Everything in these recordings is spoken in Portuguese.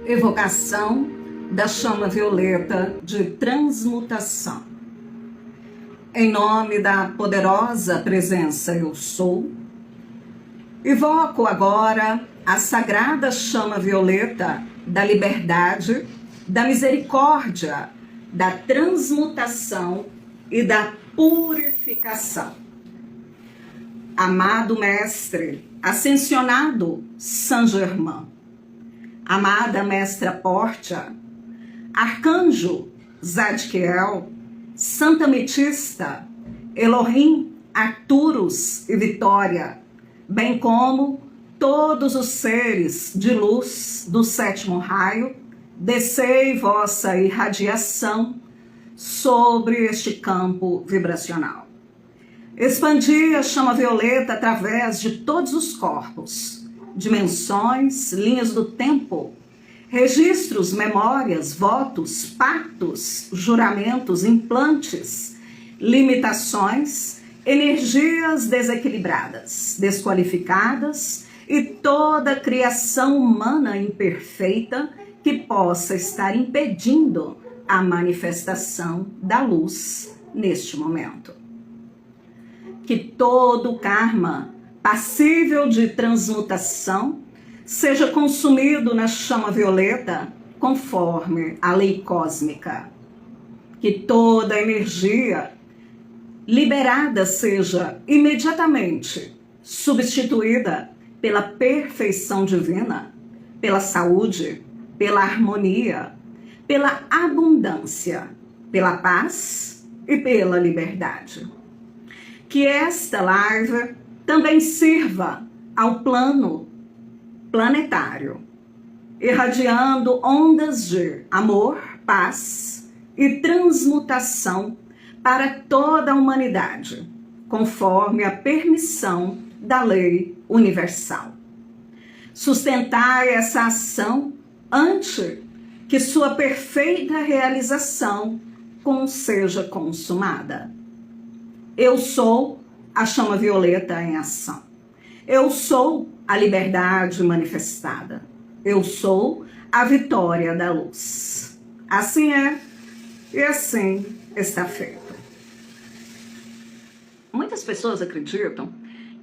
Evocação da chama violeta de transmutação. Em nome da poderosa presença Eu Sou, evoco agora a sagrada chama violeta da liberdade, da misericórdia, da transmutação e da purificação. Amado Mestre, ascensionado Saint Germain, amada Mestra Portia, Arcanjo Zadkiel, Santa Ametista, Elohim, Arcturus e Vitória, bem como todos os seres de luz do sétimo raio, descei vossa irradiação sobre este campo vibracional. Expandi a chama violeta através de todos os corpos, dimensões, linhas do tempo, registros, memórias, votos, pactos, juramentos, implantes, limitações, energias desequilibradas, desqualificadas e toda criação humana imperfeita que possa estar impedindo a manifestação da luz neste momento. Que todo karma passível de transmutação seja consumido na chama violeta conforme a lei cósmica. Que toda energia liberada seja imediatamente substituída pela perfeição divina, pela saúde, pela harmonia, pela abundância, pela paz e pela liberdade. Que esta live também sirva ao plano planetário, irradiando ondas de amor, paz e transmutação para toda a humanidade, conforme a permissão da lei universal. Sustentai essa ação antes que sua perfeita realização seja consumada. Eu sou a chama violeta em ação. Eu sou a liberdade manifestada. Eu sou a vitória da luz. Assim é e assim está feito. Muitas pessoas acreditam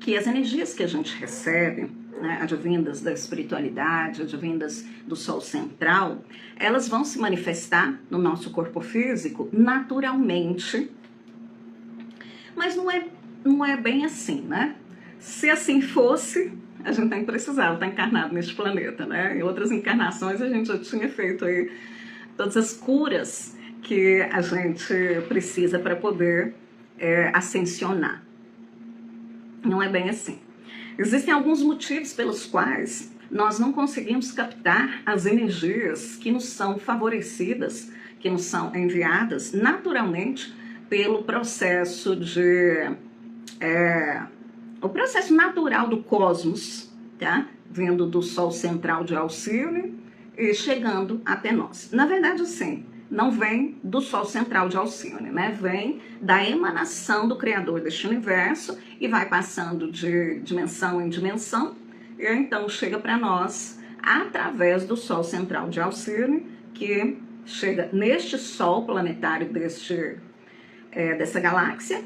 que as energias que a gente recebe, né, advindas da espiritualidade, advindas do Sol Central, elas vão se manifestar no nosso corpo físico naturalmente. Mas não é bem assim, né? Se assim fosse, a gente nem precisava estar encarnado neste planeta, né? Em outras encarnações a gente já tinha feito aí todas as curas que a gente precisa para poder ascensionar. Não é bem assim. Existem alguns motivos pelos quais nós não conseguimos captar as energias que nos são favorecidas, que nos são enviadas naturalmente pelo processo o processo natural do cosmos, tá? Vindo do Sol Central de Alcione e chegando até nós. Na verdade, sim, não vem do Sol Central de Alcione, né? Vem da emanação do Criador deste universo e vai passando de dimensão em dimensão e então chega para nós através do Sol Central de Alcione, que chega neste Sol planetário dessa galáxia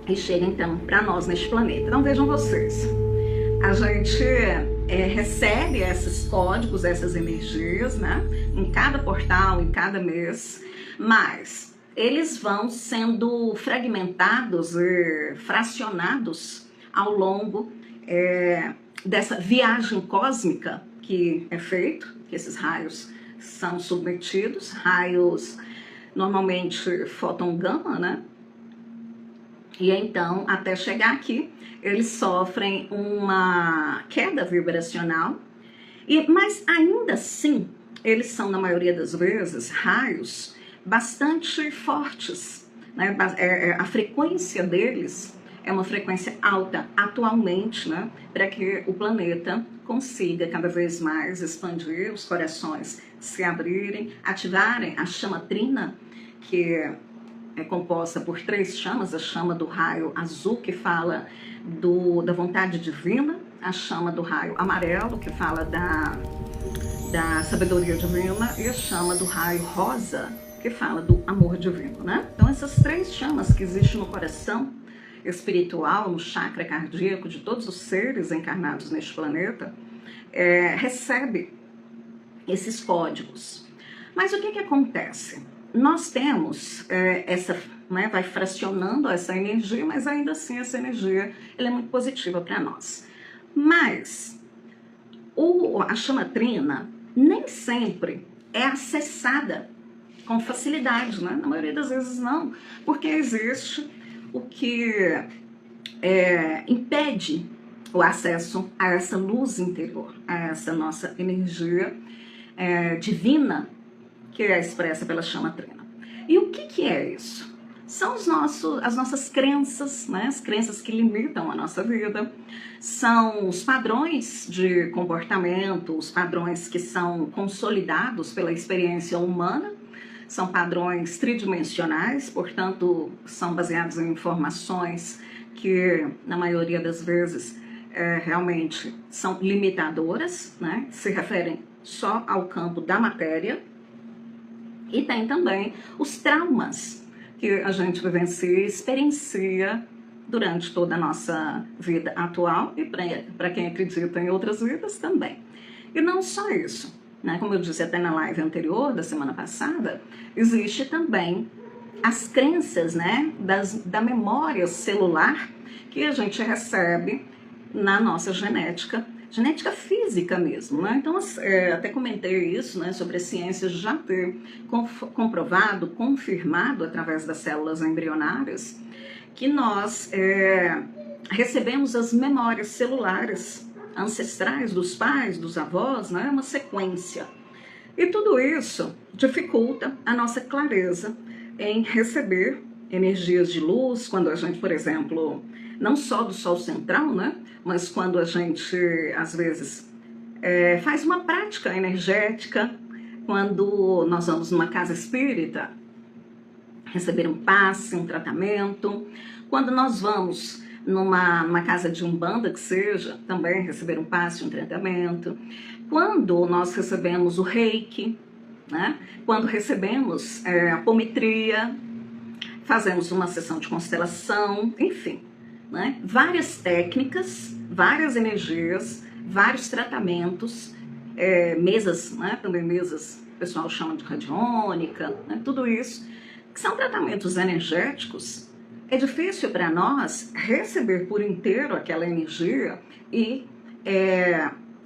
e chega então para nós neste planeta. Então vejam vocês, a gente recebe esses códigos, essas energias, né, em cada portal, em cada mês, mas eles vão sendo fragmentados e fracionados ao longo dessa viagem cósmica que é feito, que esses raios são submetidos, raios normalmente fóton gama, né? E então, até chegar aqui, eles sofrem uma queda vibracional, mas ainda assim, eles são, na maioria das vezes, raios bastante fortes, né? A frequência deles é uma frequência alta atualmente, né? Para que o planeta consiga cada vez mais expandir, os corações se abrirem, ativarem a chama trina, que é composta por 3 chamas, a chama do raio azul, que fala da vontade divina, a chama do raio amarelo, que fala da sabedoria divina e a chama do raio rosa, que fala do amor divino, né? Então essas três chamas que existem no coração espiritual, no chakra cardíaco de todos os seres encarnados neste planeta, recebe esses códigos. Mas o que acontece? Nós temos vai fracionando essa energia, mas ainda assim essa energia ela é muito positiva para nós. Mas a chama trina nem sempre é acessada com facilidade, né? Na maioria das vezes não, porque existe o que impede o acesso a essa luz interior, a essa nossa energia divina que é expressa pela chama trina. E o que é isso? São as nossas crenças, né? As crenças que limitam a nossa vida, são os padrões de comportamento, os padrões que são consolidados pela experiência humana, são padrões tridimensionais, portanto, são baseados em informações que, na maioria das vezes, realmente são limitadoras, né? Se referem só ao campo da matéria. E tem também os traumas que a gente vivencia e experiencia durante toda a nossa vida atual e para quem acredita em outras vidas também. E não só isso, né? Como eu disse até na live anterior, da semana passada, existe também as crenças, né, da memória celular que a gente recebe na nossa genética física mesmo, né? Então, até comentei isso, né, sobre a ciência já ter comprovado, confirmado através das células embrionárias, que nós recebemos as memórias celulares ancestrais dos pais, dos avós, né, uma sequência. E tudo isso dificulta a nossa clareza em receber energias de luz, quando a gente, por exemplo, não só do Sol central, né? Mas quando a gente, às vezes, faz uma prática energética, quando nós vamos numa casa espírita, receber um passe, um tratamento, quando nós vamos numa casa de umbanda que seja, também receber um passe, um tratamento, quando nós recebemos o reiki, né? Quando recebemos a apometria, fazemos uma sessão de constelação, enfim, né? Várias técnicas, várias energias, vários tratamentos, mesas, né? Também mesas, o pessoal chama de radiônica, né? Tudo isso, que são tratamentos energéticos. É difícil para nós receber por inteiro aquela energia e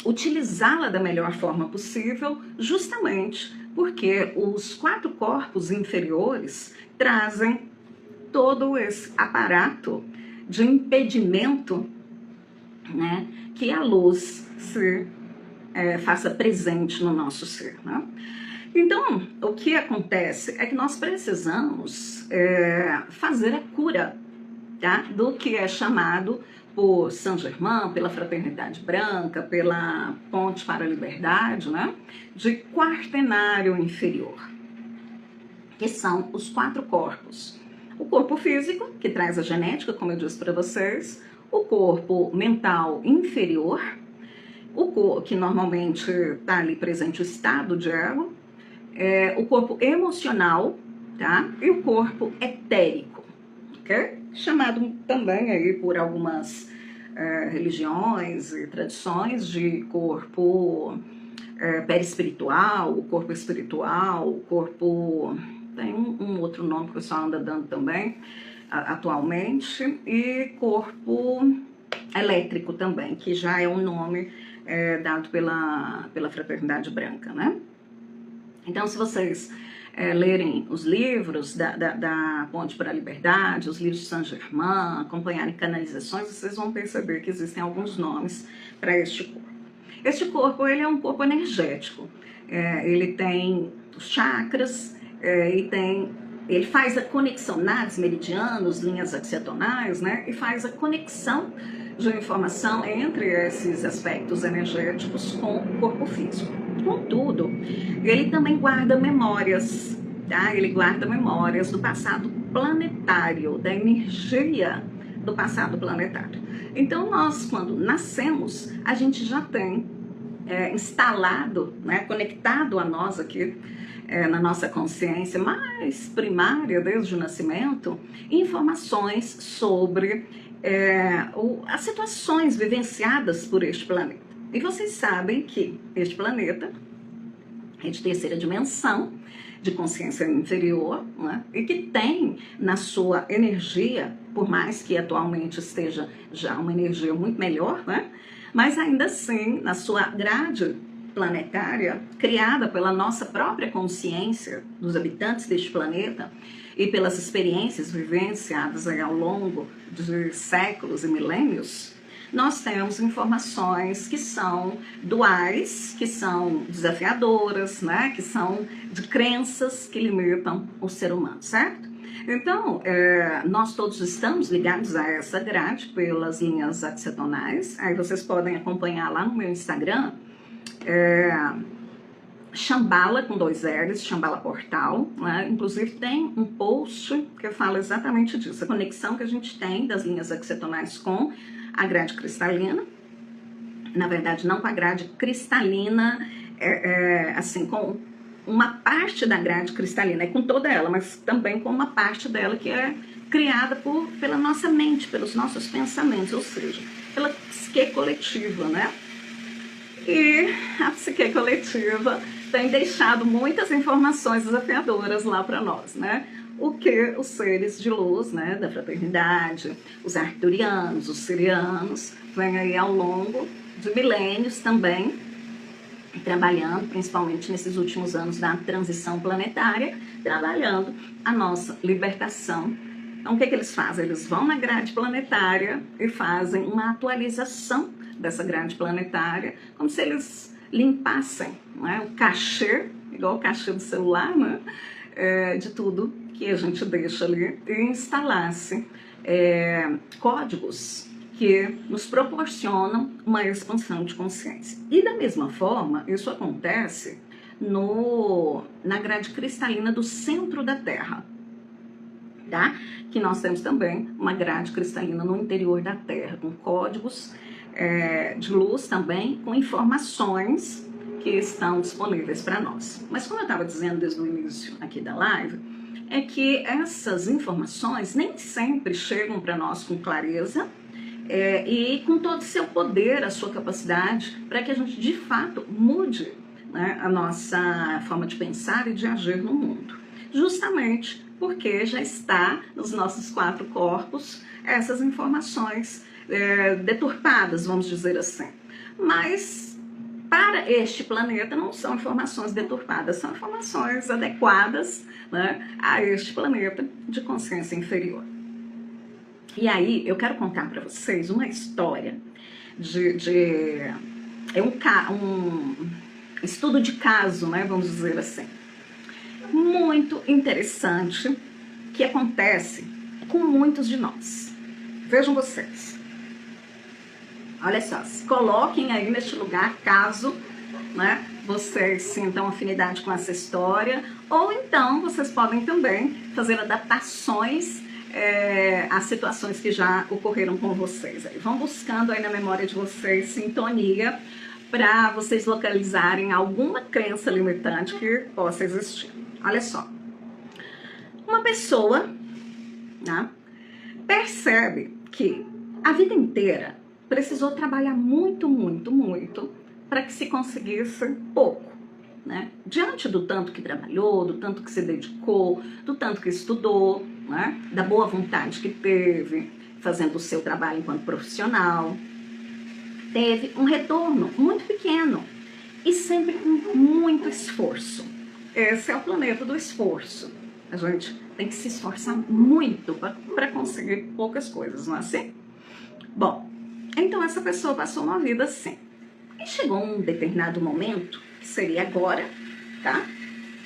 utilizá-la da melhor forma possível, justamente porque os 4 corpos inferiores trazem todo esse aparato de impedimento, né, que a luz se faça presente no nosso ser, né? Então, o que acontece é que nós precisamos fazer a cura, tá, do que é chamado por Saint-Germain, pela Fraternidade Branca, pela Ponte para a Liberdade, né, de quaternário inferior, que são os 4 corpos. O corpo físico, que traz a genética, como eu disse para vocês, o corpo mental inferior, o corpo que normalmente está ali presente o estado de ego, o corpo emocional, tá? E o corpo etérico, ok? Chamado também aí por algumas religiões e tradições de corpo perispiritual, o corpo espiritual, o corpo... Tem um outro nome que o pessoal anda dando também, atualmente, e corpo elétrico também, que já é um nome dado pela Fraternidade Branca, né? Então, se vocês lerem os livros da Ponte para a Liberdade, os livros de Saint-Germain, acompanharem canalizações, vocês vão perceber que existem alguns nomes para este corpo. Este corpo, ele é um corpo energético, ele tem os chakras, ele faz a conexão, nadis meridianos, linhas axiatonais, né? E faz a conexão de informação entre esses aspectos energéticos com o corpo físico. Contudo, ele também guarda memórias, tá? Ele guarda memórias do passado planetário, da energia do passado planetário. Então, nós, quando nascemos, a gente já tem instalado, né, conectado a nós aqui, na nossa consciência mais primária desde o nascimento, informações sobre as situações vivenciadas por este planeta. E vocês sabem que este planeta é de terceira dimensão, de consciência inferior, né? E que tem na sua energia, por mais que atualmente esteja já uma energia muito melhor, né? Mas ainda assim, na sua grade planetária, criada pela nossa própria consciência dos habitantes deste planeta e pelas experiências vivenciadas aí ao longo de séculos e milênios, nós temos informações que são duais, que são desafiadoras, né? Que são de crenças que limitam o ser humano, certo? Então, nós todos estamos ligados a essa grade pelas linhas axetonais. Aí vocês podem acompanhar lá no meu Instagram, Shambhala com 2 L's, Shambhala Portal, né? Inclusive tem um post que fala exatamente disso, a conexão que a gente tem das linhas axetonais com a grade cristalina. Na verdade, não com a grade cristalina, assim, com uma parte da grade cristalina, com toda ela, mas também com uma parte dela que é criada pela nossa mente, pelos nossos pensamentos, ou seja, pela psique coletiva, né? E a psique coletiva tem deixado muitas informações desafiadoras lá para nós, né? O que os seres de luz, né, da fraternidade, os arcturianos, os sirianos, vêm aí ao longo de milênios também, trabalhando, principalmente nesses últimos anos da transição planetária, trabalhando a nossa libertação. Então, o que eles fazem? Eles vão na grade planetária e fazem uma atualização dessa grade planetária, como se eles limpassem, né, o cachê, igual o cachê do celular, né, de tudo que a gente deixa ali, e instalasse códigos que nos proporcionam uma expansão de consciência. E da mesma forma, isso acontece na grade cristalina do centro da Terra, tá? Que nós temos também uma grade cristalina no interior da Terra, com códigos de luz também, com informações que estão disponíveis para nós. Mas como eu estava dizendo desde o início aqui da live, é que essas informações nem sempre chegam para nós com clareza e com todo o seu poder, a sua capacidade, para que a gente de fato mude, né, a nossa forma de pensar e de agir no mundo. Justamente porque já está nos nossos 4 corpos essas informações deturpadas, vamos dizer assim. Mas para este planeta não são informações deturpadas, são informações adequadas, né, a este planeta de consciência inferior. E aí eu quero contar para vocês uma história um estudo de caso, né, vamos dizer assim, muito interessante, que acontece com muitos de nós. Vejam vocês. Olha só, se coloquem aí neste lugar, caso, né, vocês sintam afinidade com essa história, ou então vocês podem também fazer adaptações às situações que já ocorreram com vocês. Aí vão buscando aí na memória de vocês sintonia para vocês localizarem alguma crença limitante que possa existir. Olha só, uma pessoa, né, percebe que a vida inteira precisou trabalhar muito, muito, muito para que se conseguisse pouco, né? Diante do tanto que trabalhou, do tanto que se dedicou, do tanto que estudou, né, da boa vontade que teve, fazendo o seu trabalho enquanto profissional, teve um retorno muito pequeno e sempre com muito esforço. Esse é o planeta do esforço. A gente tem que se esforçar muito para conseguir poucas coisas, não é assim? Bom, então essa pessoa passou uma vida assim. E chegou um determinado momento, que seria agora, tá?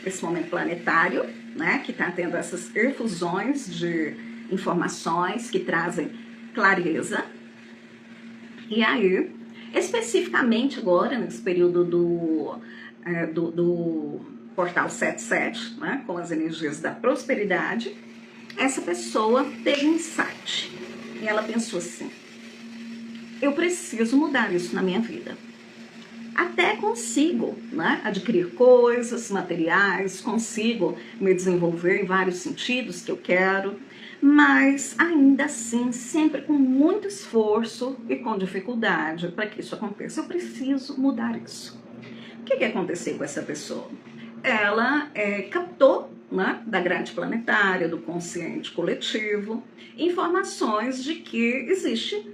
Esse momento planetário, né? Que está tendo essas efusões de informações que trazem clareza. E aí, especificamente agora, nesse período do portal 77, né, com as energias da prosperidade, essa pessoa teve um insight. E ela pensou assim: eu preciso mudar isso na minha vida. até consigo, né, adquirir coisas materiais, consigo me desenvolver em vários sentidos que eu quero, mas ainda assim, sempre com muito esforço e com dificuldade para que isso aconteça. Eu preciso mudar isso. O que aconteceu com essa pessoa? Ela captou, né, da grade planetária, do consciente coletivo, informações de que existe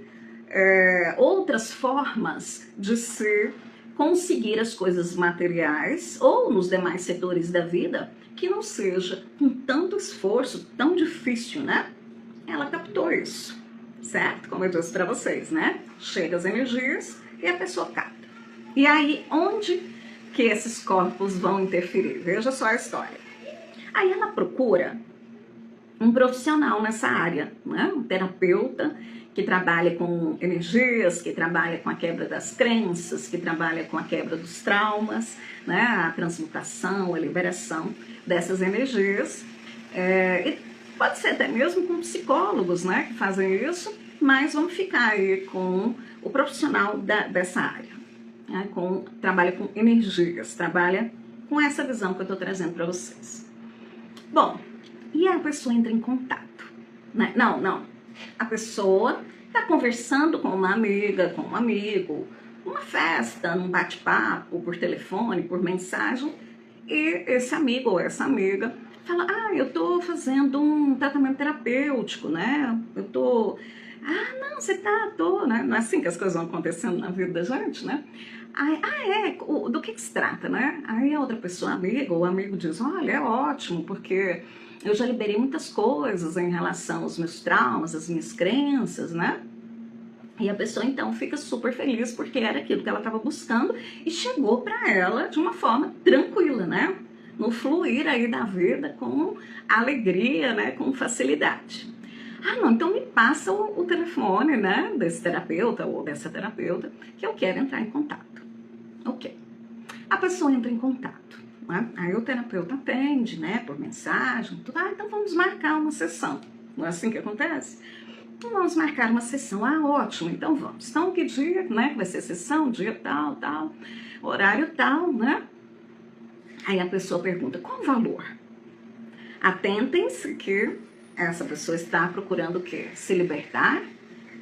outras formas de se conseguir as coisas materiais ou nos demais setores da vida que não seja com tanto esforço, tão difícil, né? Ela captou isso, certo? Como eu disse para vocês, né? Chega as energias e a pessoa capta. E aí, onde que esses corpos vão interferir? Veja só a história. Aí ela procura um profissional nessa área, né? Um terapeuta que trabalha com energias, que trabalha com a quebra das crenças, que trabalha com a quebra dos traumas, né? A transmutação, a liberação dessas energias. E pode ser até mesmo com psicólogos, né, que fazem isso, mas vamos ficar aí com o profissional dessa área, né? Trabalha com energias, trabalha com essa visão que eu estou trazendo para vocês. Bom, e a pessoa entra em contato, né? Não. A pessoa está conversando com uma amiga, com um amigo, numa festa, num bate-papo, por telefone, por mensagem, e esse amigo ou essa amiga fala, eu estou fazendo um tratamento terapêutico, né? Eu estou... não, você tô, né? Não é assim que as coisas vão acontecendo na vida da gente, né? Do que se trata, né? Aí a outra pessoa, amiga ou amigo, diz, olha, é ótimo, porque eu já liberei muitas coisas em relação aos meus traumas, às minhas crenças, né? E a pessoa então fica super feliz porque era aquilo que ela estava buscando e chegou para ela de uma forma tranquila, né? No fluir aí da vida com alegria, né? Com facilidade. Não, então me passa o telefone, né? Desse terapeuta ou dessa terapeuta que eu quero entrar em contato. Ok. A pessoa entra em contato. Aí o terapeuta atende, né, por mensagem, tudo. Então vamos marcar uma sessão. Não é assim que acontece? Então vamos marcar uma sessão. Ótimo, então vamos. Então que dia, né, vai ser sessão? Dia tal, horário tal, né? Aí a pessoa pergunta, qual o valor? Atentem-se que essa pessoa está procurando o quê? Se libertar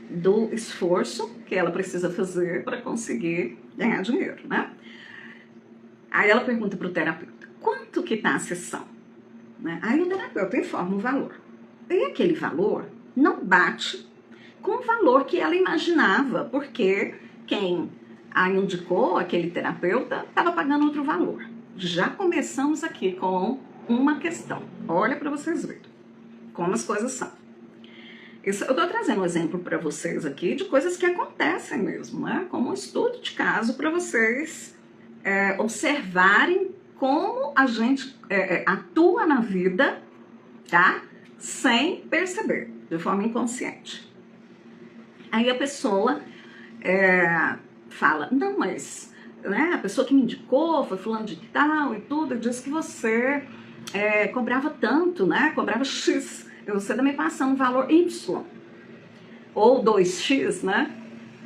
do esforço que ela precisa fazer para conseguir ganhar dinheiro, né? Aí ela pergunta para o terapeuta, quanto que está a sessão? Né? Aí o terapeuta informa o valor. E aquele valor não bate com o valor que ela imaginava, porque quem a indicou, aquele terapeuta, estava pagando outro valor. Já começamos aqui com uma questão. Olha para vocês verem como as coisas são. Eu estou trazendo um exemplo para vocês aqui de coisas que acontecem mesmo, né? Como um estudo de caso para vocês observarem como a gente atua na vida, tá? Sem perceber, de forma inconsciente. Aí a pessoa fala, não, mas né, a pessoa que me indicou foi fulano de tal e tudo, disse que você cobrava tanto, né? Cobrava X, e você também passando um valor Y, ou 2X, né?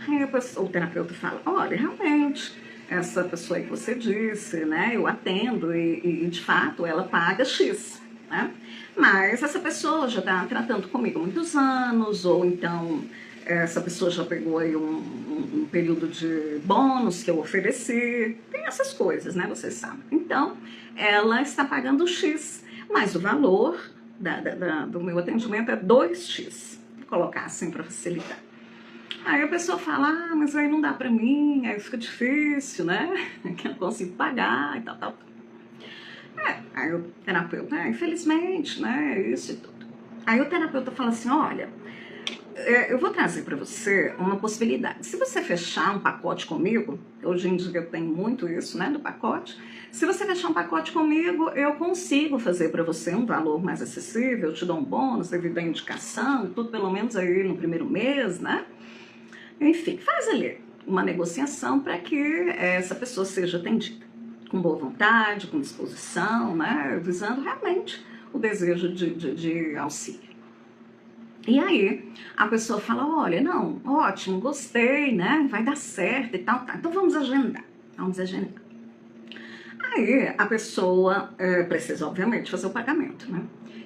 Aí o terapeuta fala, olha, realmente, essa pessoa aí que você disse, né, eu atendo e de fato ela paga X, né? Mas essa pessoa já está tratando comigo há muitos anos, ou então essa pessoa já pegou aí um período de bônus que eu ofereci, tem essas coisas, né, vocês sabem. Então, ela está pagando X, mas o valor do meu atendimento é 2X, vou colocar assim para facilitar. Aí a pessoa fala, mas aí não dá pra mim, aí fica difícil, né? Que eu não consigo pagar e tal. Aí o terapeuta, infelizmente, né? Isso e tudo. Aí o terapeuta fala assim, olha, eu vou trazer pra você uma possibilidade. Se você fechar um pacote comigo, hoje em dia tem muito isso, né? Do pacote. Se você fechar um pacote comigo, eu consigo fazer pra você um valor mais acessível, eu te dou um bônus devido à indicação, tudo pelo menos aí no primeiro mês, né? Enfim, faz ali uma negociação para que essa pessoa seja atendida com boa vontade, com disposição, né? Visando realmente o desejo de auxílio. E aí a pessoa fala, olha, não, ótimo, gostei, né? Vai dar certo e tal, tá. Então vamos agendar. Vamos exagerar. Aí a pessoa precisa, obviamente, fazer o pagamento, né?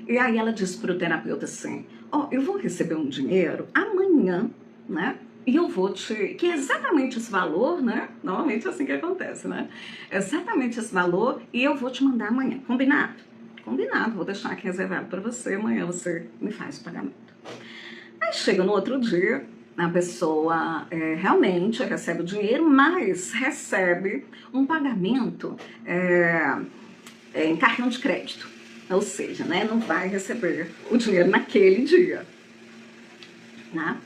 E aí ela diz para o terapeuta assim, ó, eu vou receber um dinheiro amanhã, né? E eu vou que é exatamente esse valor, né? Normalmente é assim que acontece, né? Exatamente esse valor e eu vou te mandar amanhã. Combinado? Combinado, vou deixar aqui reservado para você, amanhã você me faz o pagamento. Aí chega no outro dia, a pessoa realmente recebe o dinheiro, mas recebe um pagamento em cartão de crédito. Ou seja, né, não vai receber o dinheiro naquele dia. Né?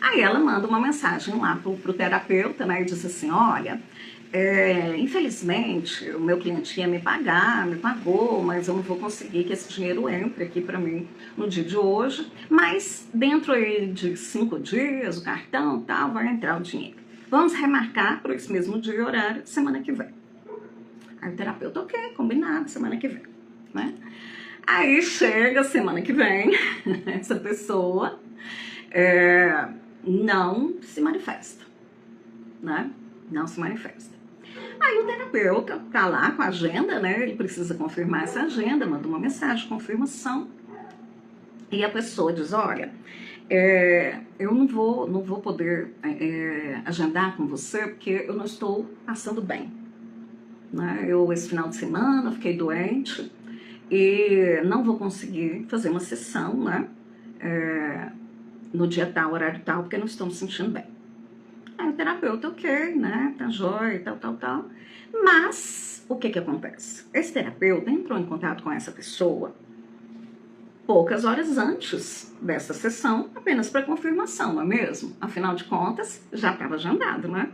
Aí ela manda uma mensagem lá pro terapeuta, né, e diz assim, olha, infelizmente o meu cliente ia me pagar, me pagou, mas eu não vou conseguir que esse dinheiro entre aqui para mim no dia de hoje, mas dentro aí de 5 dias, o cartão tal, vai entrar o dinheiro. Vamos remarcar para esse mesmo dia e horário, semana que vem. Aí o terapeuta, ok, combinado, semana que vem, né? Aí chega semana que vem, essa pessoa não se manifesta, né? Não se manifesta. Aí o terapeuta tá lá com a agenda, né? Ele precisa confirmar essa agenda, manda uma mensagem de confirmação. E a pessoa diz, olha, eu não vou poder agendar com você porque eu não estou passando bem. Né? Esse final de semana, fiquei doente e não vou conseguir fazer uma sessão, né? No dia tal, horário tal, porque não estou me sentindo bem. Aí o terapeuta, ok, né, tá jóia, tal. Mas, o que acontece? Esse terapeuta entrou em contato com essa pessoa poucas horas antes dessa sessão, apenas para confirmação, não é mesmo? Afinal de contas, já estava agendado, né?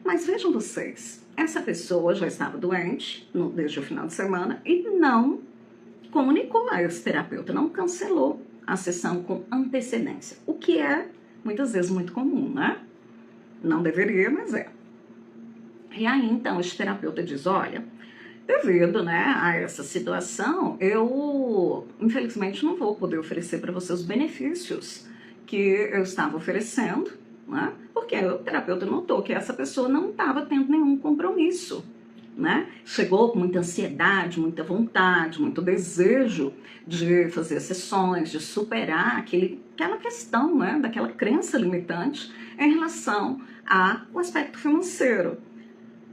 Mas vejam vocês, essa pessoa já estava doente desde o final de semana e não comunicou a esse terapeuta, não cancelou a sessão com antecedência, o que é, muitas vezes, muito comum, né? Não deveria, mas é. E aí, então, esse terapeuta diz, olha, devido, né, a essa situação, eu, infelizmente, não vou poder oferecer para você os benefícios que eu estava oferecendo, né? Porque o terapeuta notou que essa pessoa não estava tendo nenhum compromisso, né? Chegou com muita ansiedade, muita vontade, muito desejo de fazer sessões, de superar aquela questão, né, daquela crença limitante em relação ao aspecto financeiro.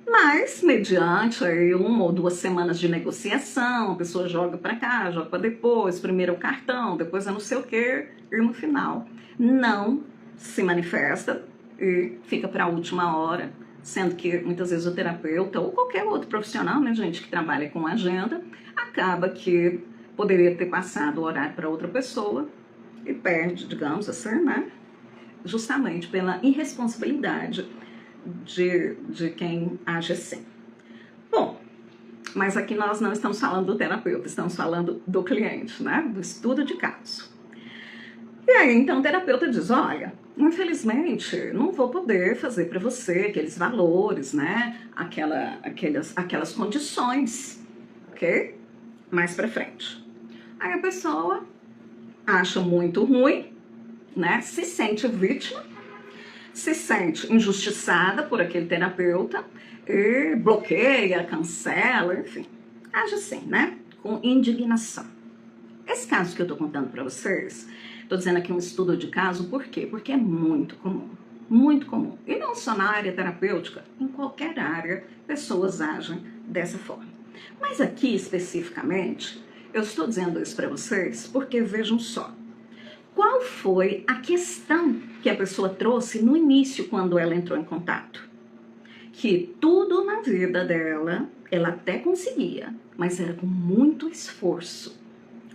Mas, mediante aí 1 ou 2 semanas de negociação, a pessoa joga para cá, joga para depois, primeiro é o cartão, depois é não sei o quê, e no final não se manifesta e fica para a última hora, sendo que muitas vezes o terapeuta ou qualquer outro profissional, né, gente, que trabalha com agenda, acaba que poderia ter passado o horário para outra pessoa e perde, digamos assim, né, justamente pela irresponsabilidade de quem age assim. Bom, mas aqui nós não estamos falando do terapeuta, estamos falando do cliente, né, do estudo de caso. E aí, então, o terapeuta diz, olha, infelizmente, não vou poder fazer para você aqueles valores, né, aquelas condições, ok? Mais para frente. Aí a pessoa acha muito ruim, né, se sente vítima, se sente injustiçada por aquele terapeuta e bloqueia, cancela, enfim, age assim, né, com indignação. Esse caso que eu tô contando para vocês, tô dizendo aqui um estudo de caso, por quê? Porque é muito comum, muito comum. E não só na área terapêutica, em qualquer área, pessoas agem dessa forma. Mas aqui, especificamente, eu estou dizendo isso para vocês porque, vejam só, qual foi a questão que a pessoa trouxe no início quando ela entrou em contato? Que tudo na vida dela, ela até conseguia, mas era com muito esforço,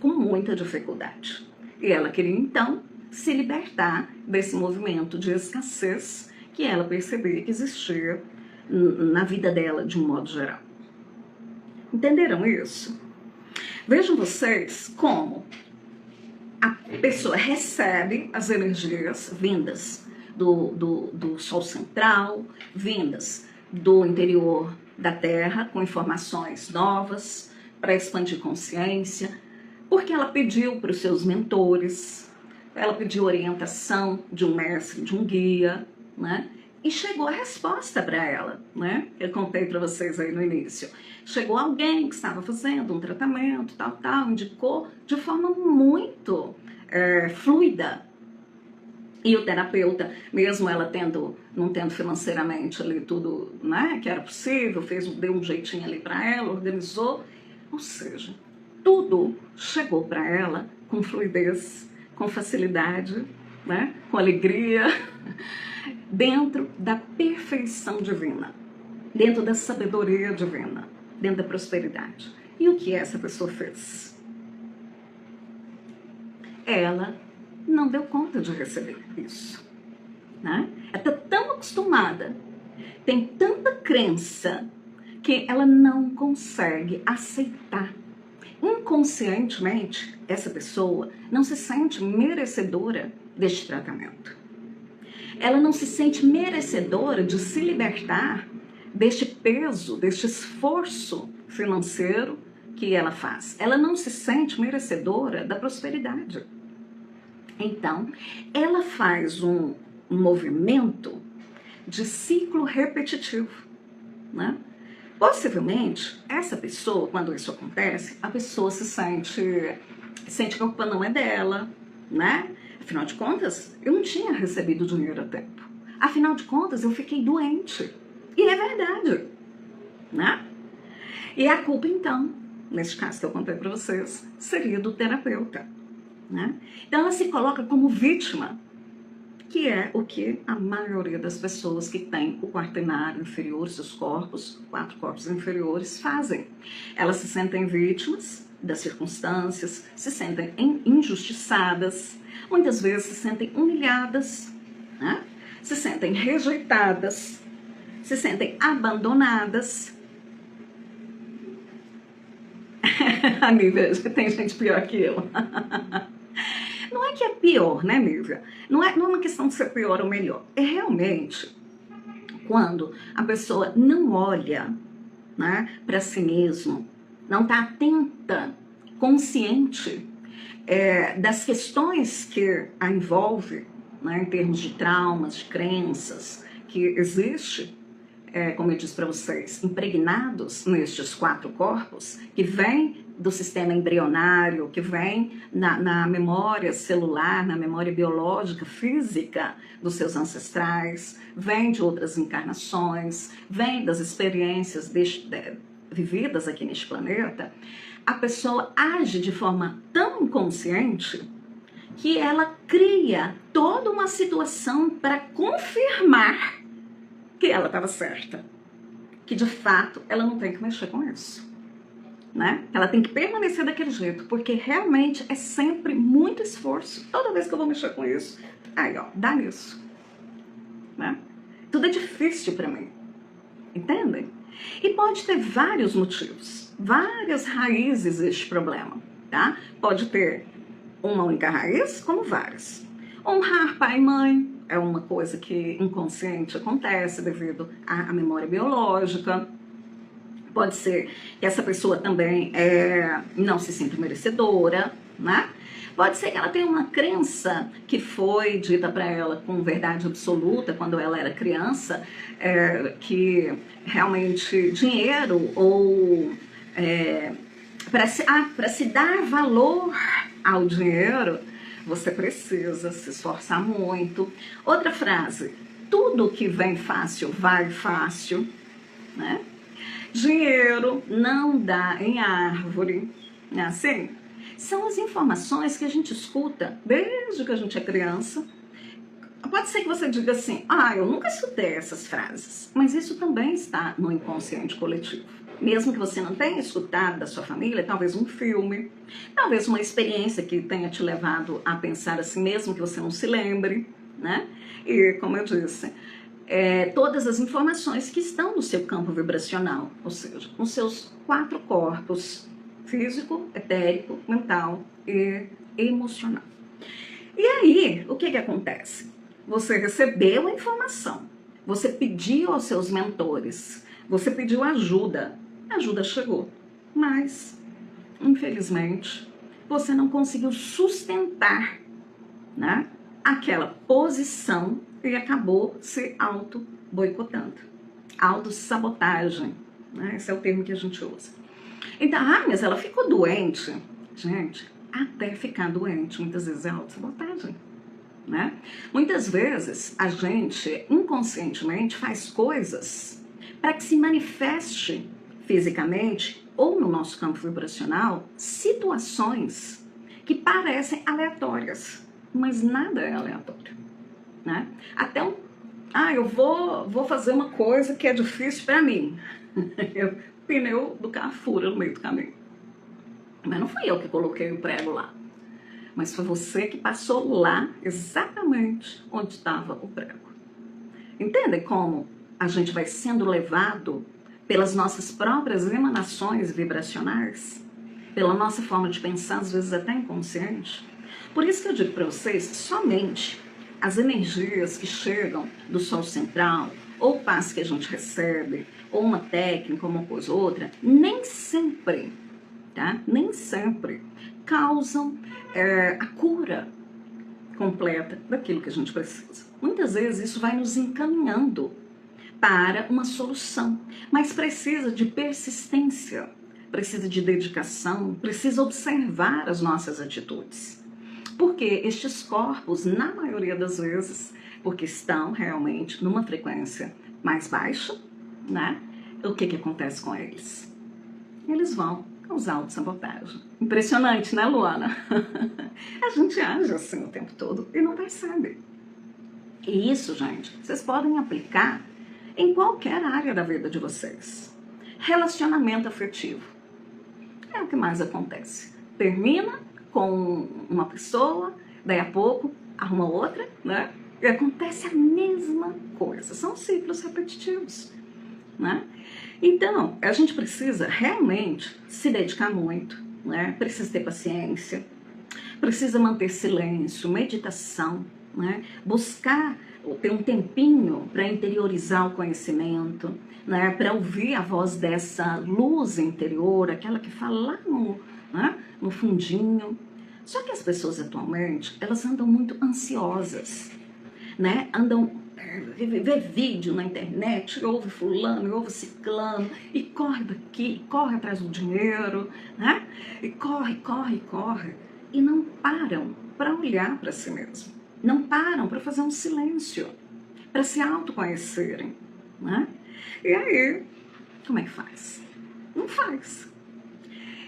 com muita dificuldade. E ela queria, então, se libertar desse movimento de escassez que ela percebia que existia na vida dela de um modo geral. Entenderam isso? Vejam vocês como a pessoa recebe as energias vindas do Sol central, vindas do interior da Terra, com informações novas para expandir consciência, porque ela pediu para os seus mentores, ela pediu orientação de um mestre, de um guia, né? E chegou a resposta para ela, né? Eu contei para vocês aí no início. Chegou alguém que estava fazendo um tratamento, tal, indicou de forma muito fluida. E o terapeuta, mesmo ela não tendo financeiramente ali tudo, né, que era possível, deu um jeitinho ali para ela, organizou. Ou seja, tudo chegou para ela com fluidez, com facilidade, né, com alegria, dentro da perfeição divina, dentro da sabedoria divina, dentro da prosperidade. E o que essa pessoa fez? Ela não deu conta de receber isso, né? Ela está tão acostumada, tem tanta crença, que ela não consegue aceitar. Inconscientemente, essa pessoa não se sente merecedora deste tratamento. Ela não se sente merecedora de se libertar deste peso, deste esforço financeiro que ela faz. Ela não se sente merecedora da prosperidade. Então, ela faz um movimento de ciclo repetitivo, né? Possivelmente, essa pessoa, quando isso acontece, a pessoa se sente que a culpa não é dela, né? Afinal de contas, eu não tinha recebido dinheiro a tempo. Afinal de contas, eu fiquei doente. E é verdade, né? E a culpa, então, nesse caso que eu contei para vocês, seria do terapeuta, né? Então, ela se coloca como vítima, que é o que a maioria das pessoas que têm o quaternário inferior, seus corpos, 4 corpos inferiores, fazem. Elas se sentem vítimas das circunstâncias, se sentem injustiçadas, muitas vezes se sentem humilhadas, né? Se sentem rejeitadas, se sentem abandonadas. A Nívia, tem gente pior que eu. Não é que é pior, né, Nívia? Não é uma questão de ser pior ou melhor. É realmente quando a pessoa não olha, né, para si mesmo, não está atenta, consciente das questões que a envolve, né, em termos de traumas, de crenças, que existe, como eu disse para vocês, impregnados nestes 4 corpos, que vêm do sistema embrionário, que vem na memória celular, na memória biológica, física dos seus ancestrais, vem de outras encarnações, vem das experiências vividas aqui neste planeta. A pessoa age de forma tão inconsciente que ela cria toda uma situação para confirmar que ela estava certa, que de fato ela não tem que mexer com isso, né? Ela tem que permanecer daquele jeito, porque realmente é sempre muito esforço. Toda vez que eu vou mexer com isso, aí ó, dá nisso, né? Tudo é difícil para mim, entendem? E pode ter vários motivos, várias raízes deste problema, tá? Pode ter uma única raiz, como várias. Honrar pai e mãe é uma coisa que inconsciente acontece devido à memória biológica. Pode ser que essa pessoa também não se sinta merecedora, né? Pode ser que ela tenha uma crença que foi dita para ela com verdade absoluta quando ela era criança, que realmente dinheiro ou para se dar valor ao dinheiro, você precisa se esforçar muito. Outra frase, tudo que vem fácil, vai fácil, né? Dinheiro não dá em árvore, né? Assim, são as informações que a gente escuta desde que a gente é criança. Pode ser que você diga assim, eu nunca escutei essas frases, mas isso também está no inconsciente coletivo. Mesmo que você não tenha escutado da sua família, talvez um filme, talvez uma experiência que tenha te levado a pensar assim, mesmo que você não se lembre, né? E como eu disse, todas as informações que estão no seu campo vibracional, ou seja, nos seus 4 corpos, físico, etérico, mental e emocional. E aí, o que acontece? Você recebeu a informação, você pediu aos seus mentores, você pediu ajuda, a ajuda chegou, mas, infelizmente, você não conseguiu sustentar, né, aquela posição e acabou se auto-boicotando. Autossabotagem, né? Esse é o termo que a gente usa. Então, mas ela ficou doente. Gente, até ficar doente, muitas vezes é autossabotagem, né? Muitas vezes a gente inconscientemente faz coisas para que se manifeste fisicamente ou no nosso campo vibracional situações que parecem aleatórias, mas nada é aleatório, né? Até eu vou fazer uma coisa que é difícil para mim. O pneu do carro fura no meio do caminho. Mas não fui eu que coloquei o prego lá. Mas foi você que passou lá exatamente onde estava o prego. Entendem como a gente vai sendo levado pelas nossas próprias emanações vibracionais? Pela nossa forma de pensar, às vezes até inconsciente? Por isso que eu digo para vocês que somente as energias que chegam do Sol Central, ou o passe que a gente recebe, ou uma técnica, uma coisa ou outra, nem sempre, tá? Nem sempre causam a cura completa daquilo que a gente precisa. Muitas vezes isso vai nos encaminhando para uma solução, mas precisa de persistência, precisa de dedicação, precisa observar as nossas atitudes. Porque estes corpos, na maioria das vezes, porque estão realmente numa frequência mais baixa, né? O que acontece com eles? Eles vão causar autossabotagem. Impressionante, né, Luana? A gente age assim o tempo todo e não percebe. E isso, gente, vocês podem aplicar em qualquer área da vida de vocês. Relacionamento afetivo é o que mais acontece. Termina com uma pessoa, daí a pouco arruma outra, né? E acontece a mesma coisa. São ciclos repetitivos, né? Então, a gente precisa realmente se dedicar muito, né? Precisa ter paciência, precisa manter silêncio, meditação, né? Buscar ter um tempinho para interiorizar o conhecimento, né? Para ouvir a voz dessa luz interior, aquela que fala lá no fundinho. Só que as pessoas atualmente, elas andam muito ansiosas, né? Andam vê vídeo na internet, ouve fulano, ouve ciclano, e corre daqui, corre atrás do dinheiro, né? E corre, e não param para olhar para si mesmo, não param para fazer um silêncio, para se autoconhecerem, né? E aí, como é que faz? Não faz.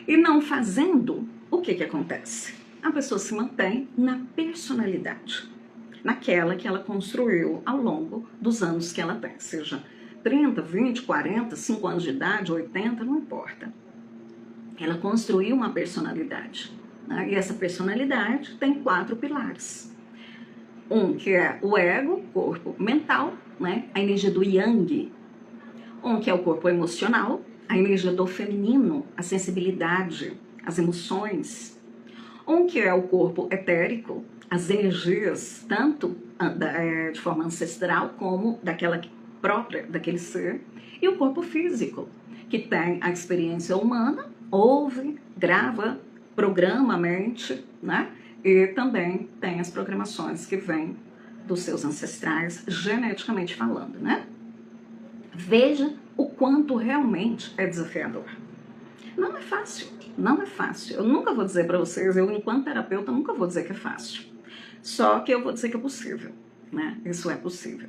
E não fazendo, o que acontece? A pessoa se mantém na personalidade, naquela que ela construiu ao longo dos anos que ela tem, seja 30, 20, 40, 5 anos de idade, 80, não importa. Ela construiu uma personalidade, né? E essa personalidade tem 4 pilares. Um que é o ego, corpo mental, né? A energia do yang. Um que é o corpo emocional, a energia do feminino, a sensibilidade, as emoções. Um que é o corpo etérico, as energias, tanto de forma ancestral como daquela própria daquele ser. E o corpo físico, que tem a experiência humana, ouve, grava, programa a mente, né? E também tem as programações que vêm dos seus ancestrais, geneticamente falando, né? Veja o quanto realmente é desafiador. Não é fácil, não é fácil. Eu nunca vou dizer para vocês, eu enquanto terapeuta nunca vou dizer que é fácil. Só que eu vou dizer que é possível, né? Isso é possível.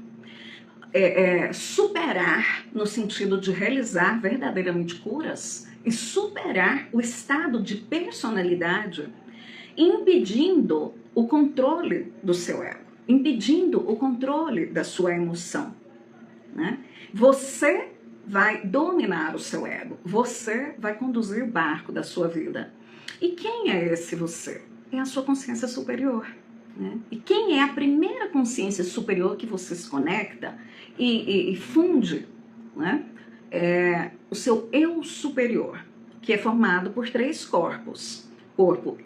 Superar no sentido de realizar verdadeiramente curas e superar o estado de personalidade, impedindo o controle do seu ego, impedindo o controle da sua emoção, né? Você vai dominar o seu ego, você vai conduzir o barco da sua vida. E quem é esse você? É a sua consciência superior, né? E quem é a primeira consciência superior que você se conecta e funde, né? O seu eu superior, que é formado por 3 corpos. Corpo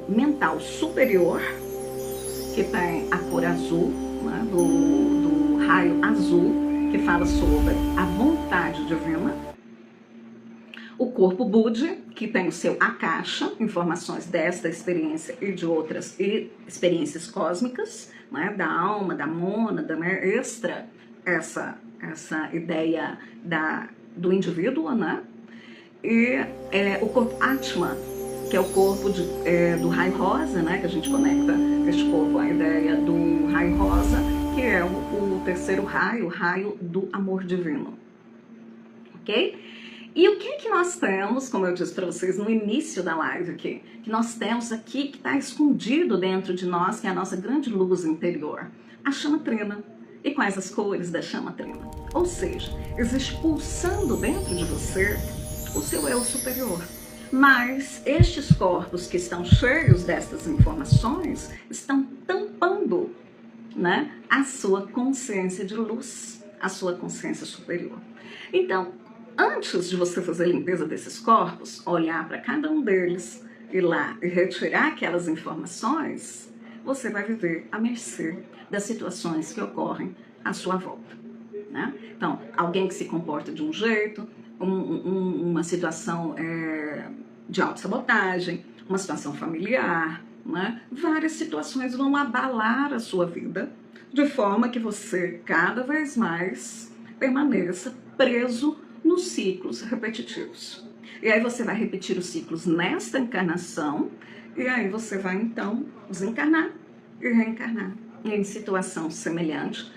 mental superior, que tem a cor azul, né? do raio azul, que fala sobre a vontade divina. O corpo Budi, que tem o seu Akasha, informações desta experiência e de outras experiências cósmicas, né, da alma, da mônada, né, extra essa ideia do indivíduo, né? E o corpo Atma, que é o corpo do raio rosa, né, que a gente conecta este corpo à ideia do raio rosa, que é o terceiro raio, o raio do amor divino. Ok? E o que nós temos, como eu disse para vocês no início da live aqui, que nós temos aqui que está escondido dentro de nós, que é a nossa grande luz interior, a chama trina. E quais as cores da chama trina? Ou seja, existe pulsando dentro de você o seu eu superior. Mas estes corpos que estão cheios destas informações estão tampando, né, a sua consciência de luz, a sua consciência superior. Então, antes de você fazer a limpeza desses corpos, olhar para cada um deles, ir lá e retirar aquelas informações, você vai viver à mercê das situações que ocorrem à sua volta, né? Então, alguém que se comporta de um jeito, uma situação de autossabotagem, uma situação familiar, né? Várias situações vão abalar a sua vida, de forma que você cada vez mais permaneça preso nos ciclos repetitivos. E aí você vai repetir os ciclos nesta encarnação, e aí você vai então desencarnar e reencarnar em situação semelhante.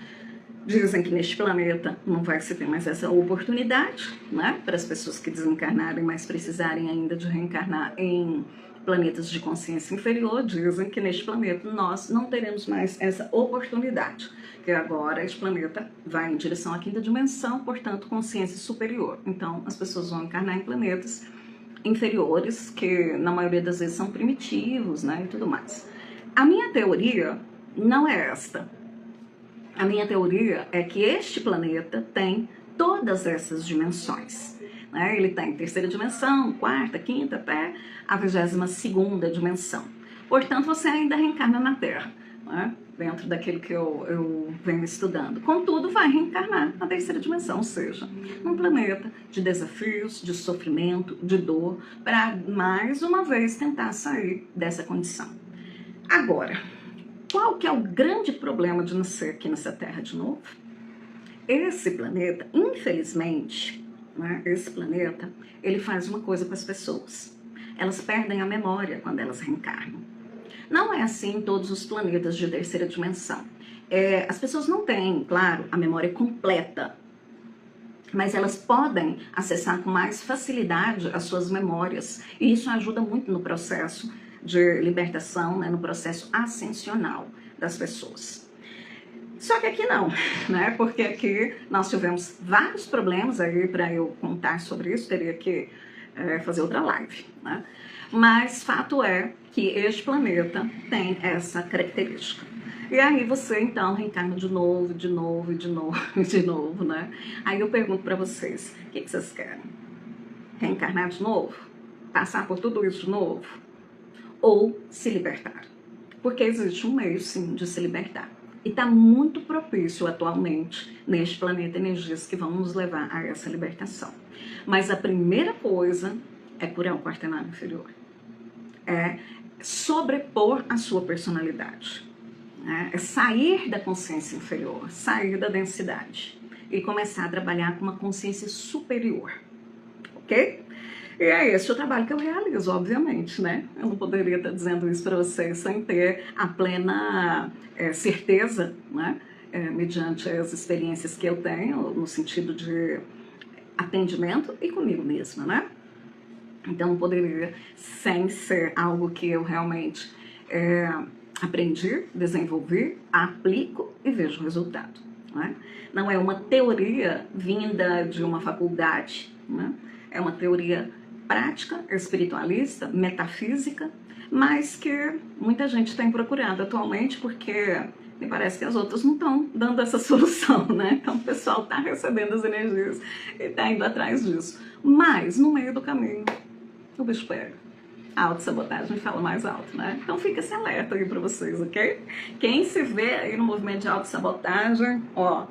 Dizem que neste planeta não vai se ter mais essa oportunidade, né, para as pessoas que desencarnarem, mas precisarem ainda de reencarnar em planetas de consciência inferior. Dizem que neste planeta nós não teremos mais essa oportunidade, que agora este planeta vai em direção à quinta dimensão, portanto consciência superior. Então as pessoas vão encarnar em planetas inferiores, que na maioria das vezes são primitivos, né, e tudo mais. A minha teoria não é esta. A minha teoria é que este planeta tem todas essas dimensões, né? Ele tem terceira dimensão, quarta, quinta, até a 22ª dimensão. Portanto, você ainda reencarna na Terra, né? Dentro daquilo que eu venho estudando. Contudo, vai reencarnar na terceira dimensão, ou seja, num planeta de desafios, de sofrimento, de dor, para mais uma vez tentar sair dessa condição. Agora, qual que é o grande problema de nascer aqui nessa Terra de novo? Esse planeta, infelizmente, né, esse planeta, ele faz uma coisa com as pessoas. Elas perdem a memória quando elas reencarnam. Não é assim em todos os planetas de terceira dimensão. As pessoas não têm, claro, a memória completa, mas elas podem acessar com mais facilidade as suas memórias. E isso ajuda muito no processo de libertação, né, no processo ascensional das pessoas. Só que aqui não, né? Porque aqui nós tivemos vários problemas aí. Para eu contar sobre isso, teria que fazer outra live, né? Mas fato é que este planeta tem essa característica. E aí você então reencarna de novo, de novo, de novo, de novo, né? Aí eu pergunto para vocês, o que vocês querem? Reencarnar de novo? Passar por tudo isso de novo? Ou se libertar? Porque existe um meio, sim, de se libertar. E está muito propício atualmente neste planeta energias que vão nos levar a essa libertação. Mas a primeira coisa é curar o quaternário inferior. É sobrepor a sua personalidade. É sair da consciência inferior, sair da densidade e começar a trabalhar com uma consciência superior. Ok? E é esse o trabalho que eu realizo, obviamente, né? Eu não poderia estar dizendo isso para vocês sem ter a plena certeza, né? Mediante as experiências que eu tenho, no sentido de atendimento e comigo mesma, né? Então, não poderia sem ser algo que eu realmente aprendi, desenvolvi, aplico e vejo o resultado, né? Não é uma teoria vinda de uma faculdade, né? É uma teoria prática, espiritualista, metafísica, mas que muita gente tem procurado atualmente, porque me parece que as outras não estão dando essa solução, né? Então o pessoal está recebendo as energias e está indo atrás disso. Mas no meio do caminho, o bicho pega. A autossabotagem fala mais alto, né? Então fica esse alerta aí para vocês, ok? Quem se vê aí no movimento de autossabotagem, ó,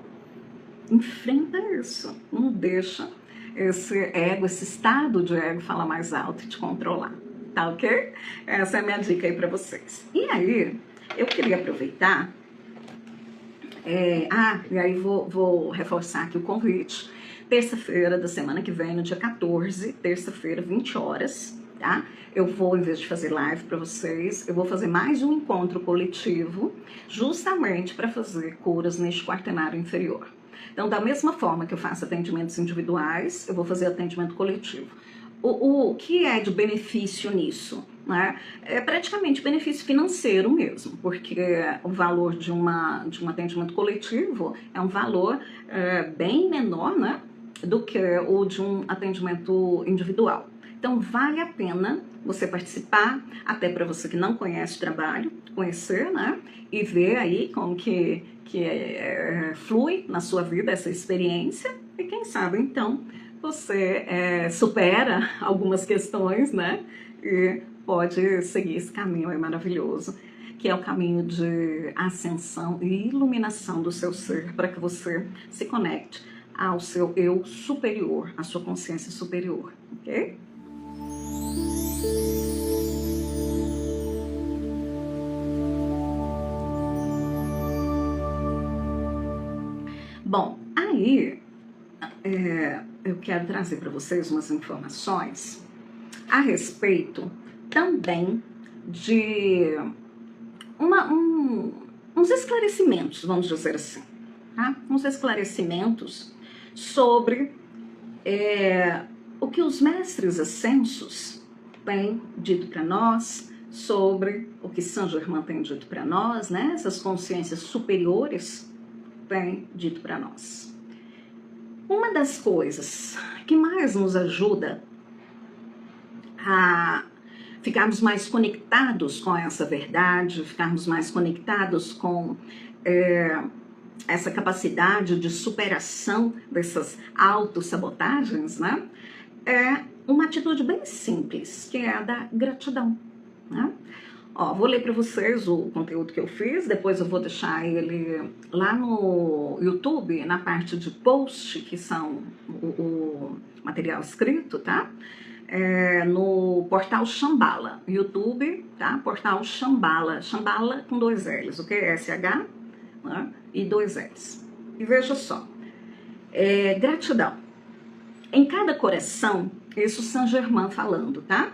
enfrenta isso, não deixa esse ego, esse estado de ego falar mais alto e te controlar, tá ok? Essa é a minha dica aí pra vocês. E aí, eu queria aproveitar, e aí vou reforçar aqui o convite. Terça-feira da semana que vem, no dia 14, terça-feira, 20 horas, tá? Eu vou, em vez de fazer live para vocês, eu vou fazer mais um encontro coletivo, justamente para fazer curas neste quaternário inferior. Então, da mesma forma que eu faço atendimentos individuais, eu vou fazer atendimento coletivo. O que é de benefício nisso? Né? É praticamente benefício financeiro mesmo, porque o valor de um atendimento coletivo é um valor bem menor, né, do que o de um atendimento individual. Então, vale a pena você participar, até para você que não conhece o trabalho, conhecer, né, e ver aí como que flui na sua vida essa experiência, e quem sabe, então, você supera algumas questões, né, e pode seguir esse caminho aí maravilhoso, que é o caminho de ascensão e iluminação do seu ser, para que você se conecte ao seu eu superior, à sua consciência superior, ok? Bom, aí eu quero trazer para vocês umas informações a respeito também de uns esclarecimentos, vamos dizer assim, tá? Uns esclarecimentos sobre o que os mestres ascensos têm dito para nós, sobre o que Saint Germain tem dito para nós, né? Essas consciências superiores têm dito para nós. Uma das coisas que mais nos ajuda a ficarmos mais conectados com essa verdade, ficarmos mais conectados com essa capacidade de superação dessas autossabotagens, né? É uma atitude bem simples, que é a da gratidão, né? Ó, vou ler para vocês o conteúdo que eu fiz, depois eu vou deixar ele lá no YouTube, na parte de post, que são o material escrito, tá? No portal Shambhala, YouTube, tá? Portal Shambhala, Shambhala com 2 L's, ok? SH, né? E 2 L's. E veja só, gratidão. Em cada coração, isso Saint Germain falando, tá?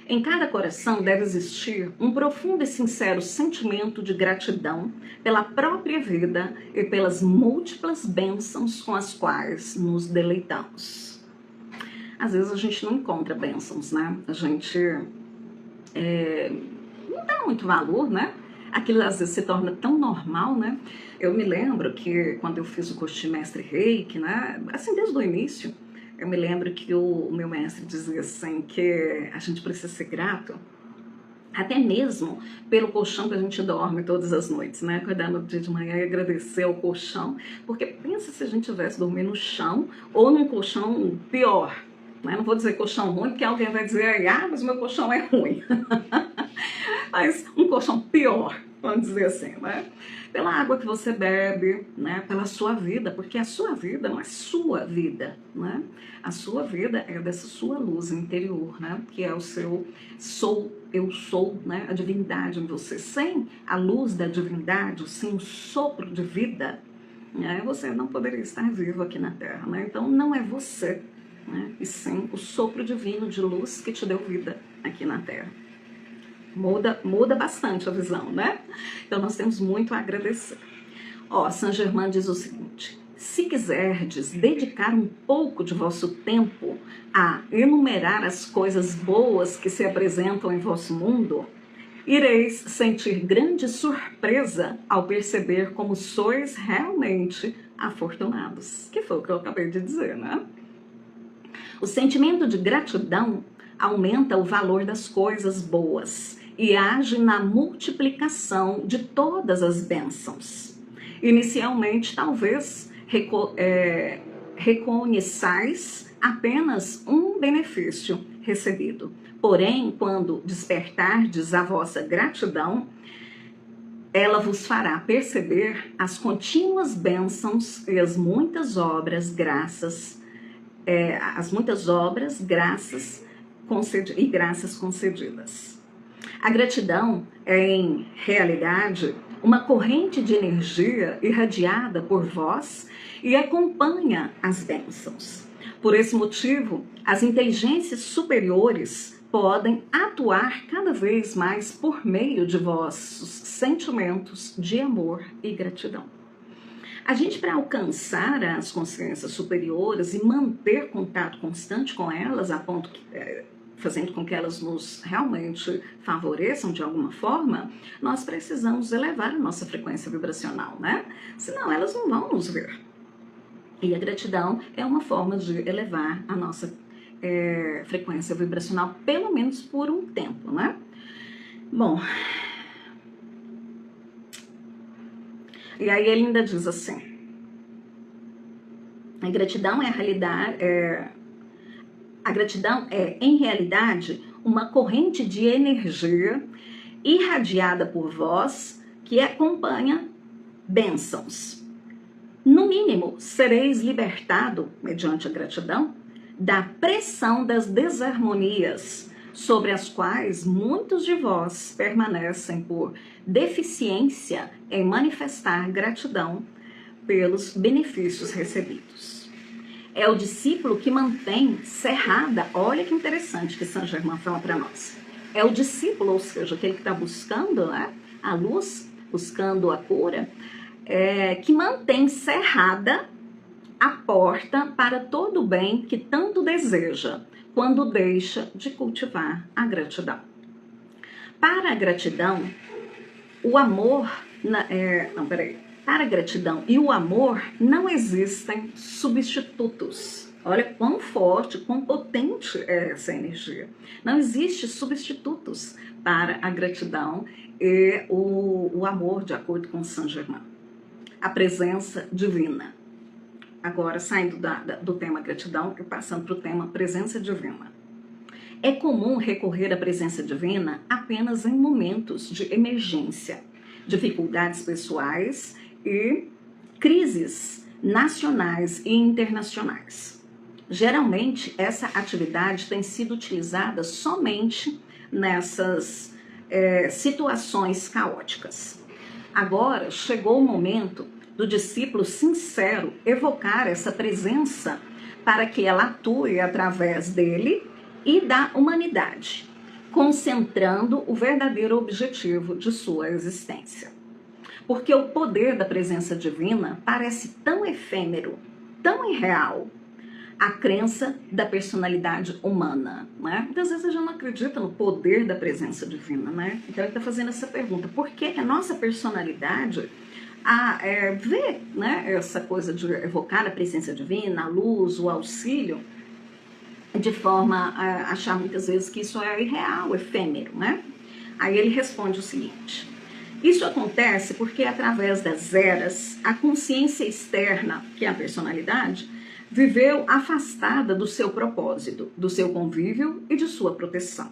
Em cada coração deve existir um profundo e sincero sentimento de gratidão pela própria vida e pelas múltiplas bênçãos com as quais nos deleitamos. Às vezes a gente não encontra bênçãos, né? A gente não dá muito valor, né? Aquilo às vezes se torna tão normal, né? Eu me lembro que quando eu fiz o curso de mestre Reiki, né? Assim, desde o início, eu me lembro que o meu mestre dizia assim, que a gente precisa ser grato, até mesmo pelo colchão que a gente dorme todas as noites, né? Acordar no dia de manhã e agradecer ao colchão, porque pensa se a gente tivesse dormindo no chão ou num colchão pior, né? Não vou dizer colchão ruim, porque alguém vai dizer, mas o meu colchão é ruim. Mas um colchão pior, vamos dizer assim, né? Pela água que você bebe, né? Pela sua vida, porque a sua vida não é sua vida, né? A sua vida é dessa sua luz interior, né? Que é o seu eu sou, né? A divindade em você. Sem a luz da divindade, sem o sopro de vida, né? Você não poderia estar vivo aqui na Terra, né? Então não é você, né? E sim o sopro divino de luz que te deu vida aqui na Terra. Muda bastante a visão, né? Então nós temos muito a agradecer. Ó, Saint Germain diz o seguinte: se quiserdes dedicar um pouco de vosso tempo a enumerar as coisas boas que se apresentam em vosso mundo, ireis sentir grande surpresa ao perceber como sois realmente afortunados. Que foi o que eu acabei de dizer, né? O sentimento de gratidão aumenta o valor das coisas boas e age na multiplicação de todas as bênçãos. Inicialmente, talvez reconheçais apenas um benefício recebido. Porém, quando despertardes a vossa gratidão, ela vos fará perceber as contínuas bênçãos e as muitas obras, graças as muitas obras, graças concedidas. A gratidão é, em realidade, uma corrente de energia irradiada por vós e acompanha as bênçãos. Por esse motivo, as inteligências superiores podem atuar cada vez mais por meio de vossos sentimentos de amor e gratidão. A gente, para alcançar as consciências superiores e manter contato constante com elas, a ponto que, fazendo com que elas nos realmente favoreçam de alguma forma, nós precisamos elevar a nossa frequência vibracional, né? Senão elas não vão nos ver. E a gratidão é uma forma de elevar a nossa frequência vibracional, pelo menos por um tempo, né? Bom, e aí ele ainda diz assim, a gratidão é, em realidade, uma corrente de energia irradiada por vós que acompanha bênçãos. No mínimo, sereis libertado, mediante a gratidão, da pressão das desarmonias sobre as quais muitos de vós permanecem por deficiência em manifestar gratidão pelos benefícios recebidos. É o discípulo que mantém cerrada, olha que interessante que Saint Germain fala para nós. É o discípulo, ou seja, aquele que está buscando, né, a luz, buscando a cura, que mantém cerrada a porta para todo o bem que tanto deseja, quando deixa de cultivar a gratidão. Para a gratidão, o amor... Para a gratidão e o amor não existem substitutos. Olha quão forte, quão potente é essa energia. Não existe substitutos para a gratidão e o amor, de acordo com Saint Germain. A presença divina. Agora, saindo do tema gratidão e passando para o tema presença divina. É comum recorrer à presença divina apenas em momentos de emergência, dificuldades pessoais e crises nacionais e internacionais. Geralmente, essa atividade tem sido utilizada somente nessas situações caóticas. Agora, chegou o momento do discípulo sincero evocar essa presença para que ela atue através dele e da humanidade, concentrando o verdadeiro objetivo de sua existência. Porque o poder da presença divina parece tão efêmero, tão irreal, a crença da personalidade humana, né? Muitas vezes a gente não acredita no poder da presença divina, né? Então ele está fazendo essa pergunta, por que a nossa personalidade vê, né, essa coisa de evocar a presença divina, a luz, o auxílio, de forma a achar muitas vezes que isso é irreal, efêmero, né? Aí ele responde o seguinte: isso acontece porque através das eras, a consciência externa, que é a personalidade, viveu afastada do seu propósito, do seu convívio e de sua proteção.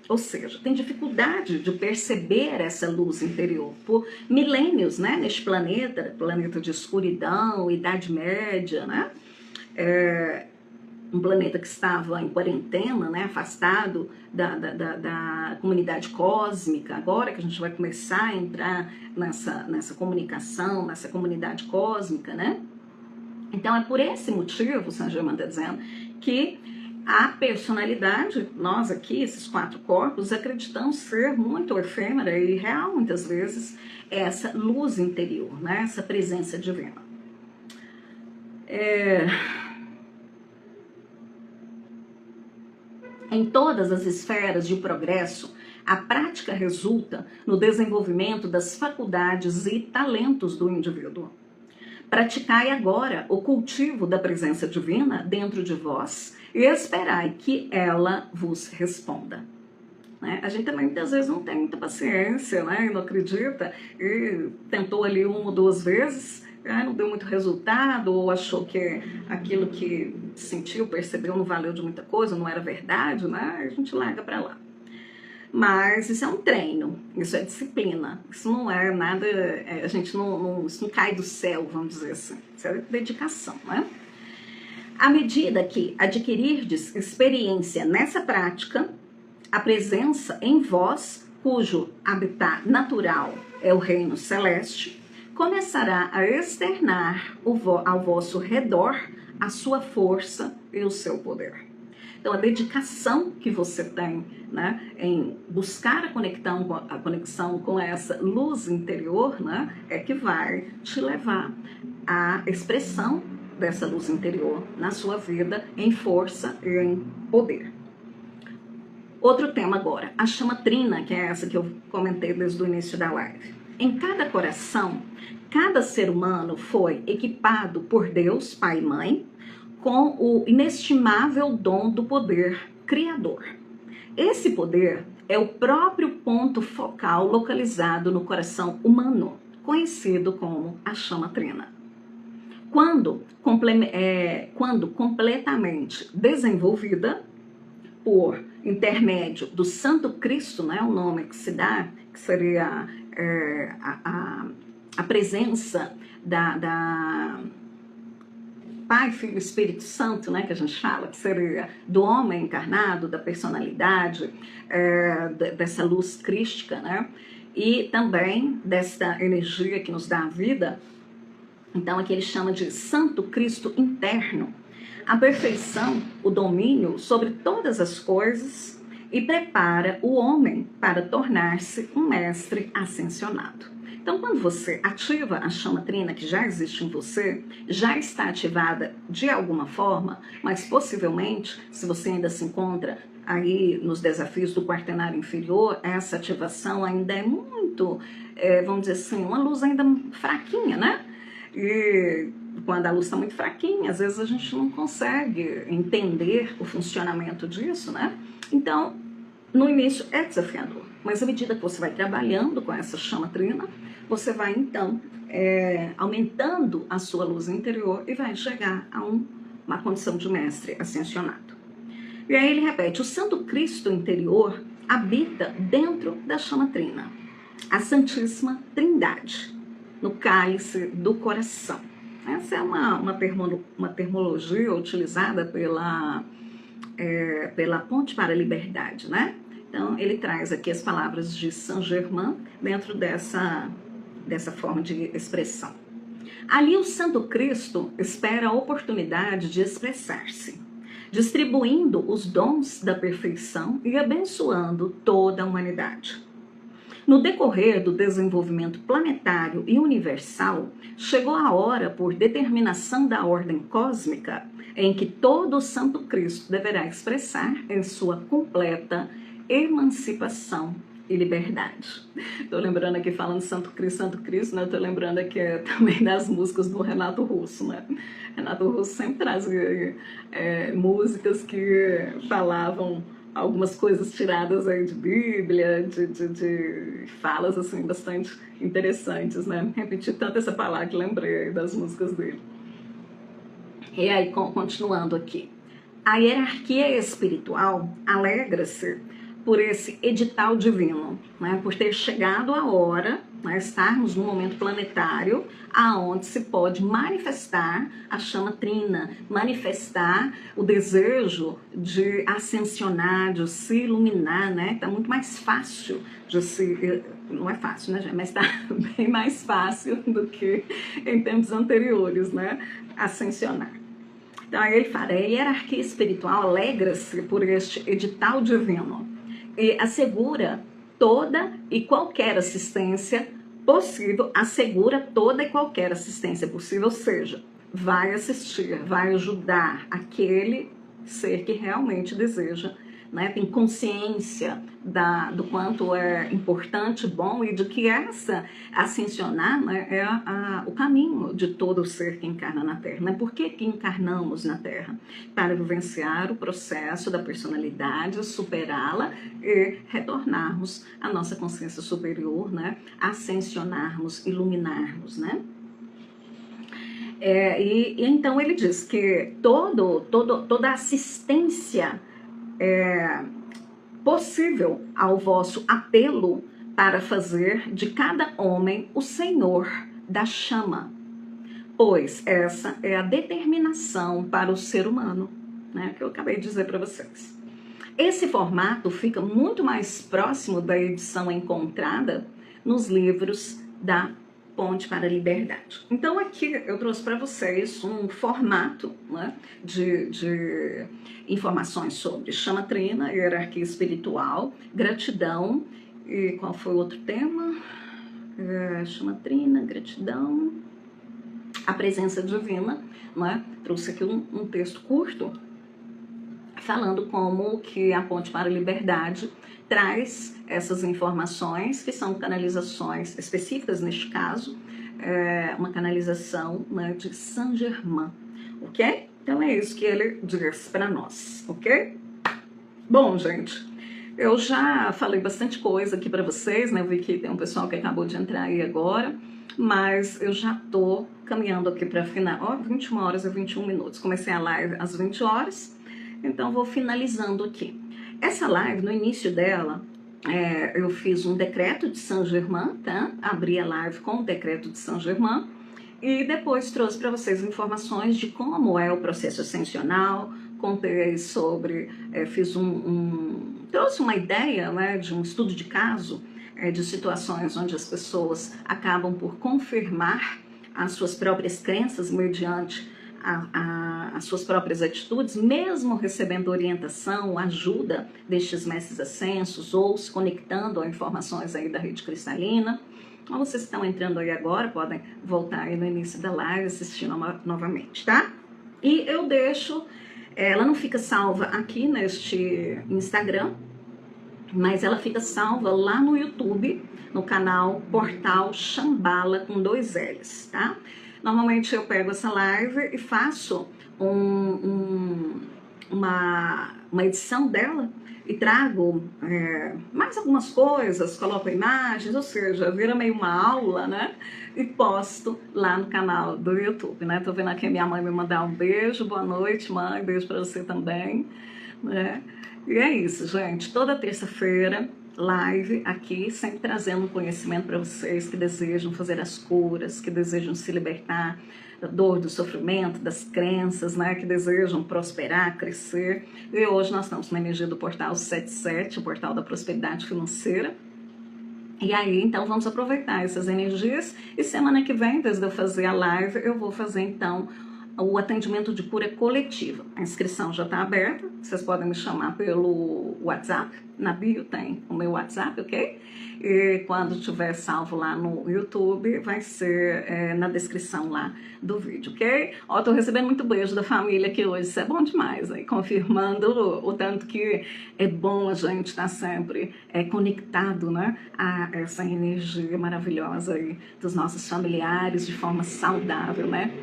Ou seja, tem dificuldade de perceber essa luz interior por milênios, né? Neste planeta de escuridão, Idade Média, né? Um planeta que estava em quarentena, né? Afastado da comunidade cósmica. Agora que a gente vai começar a entrar nessa comunicação, nessa comunidade cósmica, né? Então é por esse motivo, Saint Germain está dizendo, que a personalidade, nós aqui, esses 4 corpos, acreditamos ser muito efêmera e real, muitas vezes, essa luz interior, né? Essa presença divina. Em todas as esferas de progresso, a prática resulta no desenvolvimento das faculdades e talentos do indivíduo. Praticai agora o cultivo da presença divina dentro de vós e esperai que ela vos responda. Né? A gente também muitas vezes não tem muita paciência, né? E não acredita, e tentou ali 1 ou 2 vezes, não deu muito resultado, ou achou que aquilo que sentiu, percebeu, não valeu de muita coisa, não era verdade, né? A gente larga para lá. Mas isso é um treino, isso é disciplina, isso não é nada, isso não cai do céu, vamos dizer assim, isso é dedicação, né? À medida que adquirirdes experiência nessa prática, a presença em vós, cujo habitat natural é o reino celeste, começará a externar ao vosso redor a sua força e o seu poder. Então, a dedicação que você tem, né, em buscar a conexão com essa luz interior, né, é que vai te levar à expressão dessa luz interior na sua vida em força e em poder. Outro tema agora, a chama trina, que é essa que eu comentei desde o início da live. Em cada coração, cada ser humano foi equipado por Deus, Pai e Mãe, com o inestimável dom do poder criador. Esse poder é o próprio ponto focal localizado no coração humano, conhecido como a chama trina. Quando completamente desenvolvida por intermédio do Santo Cristo, né, o nome que se dá, que seria a presença da Pai, Filho e Espírito Santo, né, que a gente fala, que seria do homem encarnado, da personalidade, dessa luz crística, né, e também dessa energia que nos dá a vida. Então, aqui ele chama de Santo Cristo interno, a perfeição, o domínio sobre todas as coisas e prepara o homem para tornar-se um mestre ascensionado. Então, quando você ativa a chama trina que já existe em você, já está ativada de alguma forma, mas possivelmente, se você ainda se encontra aí nos desafios do quaternário inferior, essa ativação ainda é muito, vamos dizer assim, uma luz ainda fraquinha, né? E quando a luz está muito fraquinha, às vezes a gente não consegue entender o funcionamento disso, né? Então, no início é desafiador, mas à medida que você vai trabalhando com essa chama trina, você vai então aumentando a sua luz interior e vai chegar a uma condição de mestre ascensionado. E aí ele repete, o Santo Cristo interior habita dentro da chama trina, a Santíssima Trindade, no cálice do coração. Essa é uma termologia utilizada pela Ponte para a Liberdade, né? Então, ele traz aqui as palavras de Saint-Germain dentro dessa forma de expressão. Ali o Santo Cristo espera a oportunidade de expressar-se, distribuindo os dons da perfeição e abençoando toda a humanidade. No decorrer do desenvolvimento planetário e universal, chegou a hora, por determinação da ordem cósmica, em que todo o Santo Cristo deverá expressar em sua completa emancipação e liberdade. Estou lembrando aqui, falando Santo Cristo, né? Estou lembrando aqui também das músicas do Renato Russo, né? Renato Russo sempre trazia músicas que falavam algumas coisas tiradas aí de Bíblia, de falas assim bastante interessantes, né? Repeti tanto essa palavra que lembrei das músicas dele. E aí, continuando aqui. A hierarquia espiritual alegra-se por esse edital divino, né? Por ter chegado a hora, né? Estarmos num momento planetário aonde se pode manifestar a chama trina, manifestar o desejo de ascensionar, de se iluminar, né? Tá muito mais fácil de se... Não é fácil, né, gente? Mas tá bem mais fácil do que em tempos anteriores, né? Ascensionar. Então, aí ele fala, a hierarquia espiritual alegra-se por este edital divino e assegura toda e qualquer assistência possível, ou seja, vai assistir, vai ajudar aquele ser que realmente deseja, né, tem consciência do quanto é importante, bom, e de que ascensionar, né, é o caminho de todo ser que encarna na Terra. Né? Por que encarnamos na Terra? Para vivenciar o processo da personalidade, superá-la e retornarmos à nossa consciência superior, né? Ascensionarmos, iluminarmos, né? E então ele diz que toda assistência possível ao vosso apelo para fazer de cada homem o senhor da chama, pois essa é a determinação para o ser humano, né, que eu acabei de dizer para vocês. Esse formato fica muito mais próximo da edição encontrada nos livros da Ponte para a Liberdade. Então aqui eu trouxe para vocês um formato, né, de informações sobre chama trina, hierarquia espiritual, gratidão, e qual foi o outro tema? Chama trina, gratidão, a presença divina, né? Trouxe aqui um texto curto falando como que a Ponte para a Liberdade traz essas informações, que são canalizações específicas neste caso, uma canalização, né, de Saint Germain, ok? Então é isso que ele diz para nós, ok? Bom, gente, eu já falei bastante coisa aqui para vocês, né? Eu vi que tem um pessoal que acabou de entrar aí agora, mas eu já tô caminhando aqui para final. Ó, 21 horas e 21 minutos. Comecei a live às 20 horas, então vou finalizando aqui. Essa live, no início dela, eu fiz um decreto de Saint Germain, tá? Abri a live com o decreto de Saint Germain e depois trouxe para vocês informações de como é o processo ascensional, contei sobre, trouxe uma ideia, né, de um estudo de caso, de situações onde as pessoas acabam por confirmar as suas próprias crenças mediante as suas próprias atitudes, mesmo recebendo orientação, ajuda destes mestres ascensos ou se conectando a informações aí da rede cristalina. Então, vocês estão entrando aí agora, podem voltar aí no início da live, assistir novamente, tá? E eu deixo, ela não fica salva aqui neste Instagram, mas ela fica salva lá no YouTube, no canal Portal Shambhala com 2 L's, tá? Normalmente eu pego essa live e faço uma edição dela e trago mais algumas coisas, coloco imagens, ou seja, vira meio uma aula, né? E posto lá no canal do YouTube, né? Tô vendo aqui a minha mãe me mandar um beijo, boa noite, mãe, beijo para você também, né? E é isso, gente, toda terça-feira, live aqui, sempre trazendo um conhecimento para vocês que desejam fazer as curas, que desejam se libertar da dor, do sofrimento, das crenças, né, que desejam prosperar, crescer. E hoje nós estamos na energia do Portal 77, o Portal da Prosperidade Financeira. E aí, então, vamos aproveitar essas energias e semana que vem, desde eu fazer a live, eu vou fazer, então, o atendimento de cura coletiva. A inscrição já está aberta, vocês podem me chamar pelo WhatsApp, na bio tem o meu WhatsApp, ok? E quando tiver salvo lá no YouTube, vai ser na descrição lá do vídeo, ok? Ó, tô recebendo muito beijo da família aqui hoje, isso é bom demais, aí, confirmando o tanto que é bom a gente estar sempre conectado, né, a essa energia maravilhosa aí dos nossos familiares de forma saudável, né?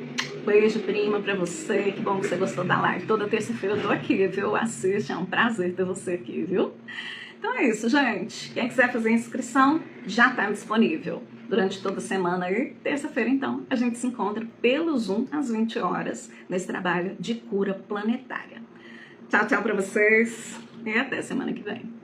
Beijo, prima, pra você. Que bom que você gostou da live. Toda terça-feira eu tô aqui, viu? Assiste, é um prazer ter você aqui, viu? Então é isso, gente. Quem quiser fazer inscrição, já tá disponível durante toda a semana aí. Terça-feira, então, a gente se encontra pelo Zoom às 20 horas nesse trabalho de cura planetária. Tchau, tchau pra vocês e até semana que vem.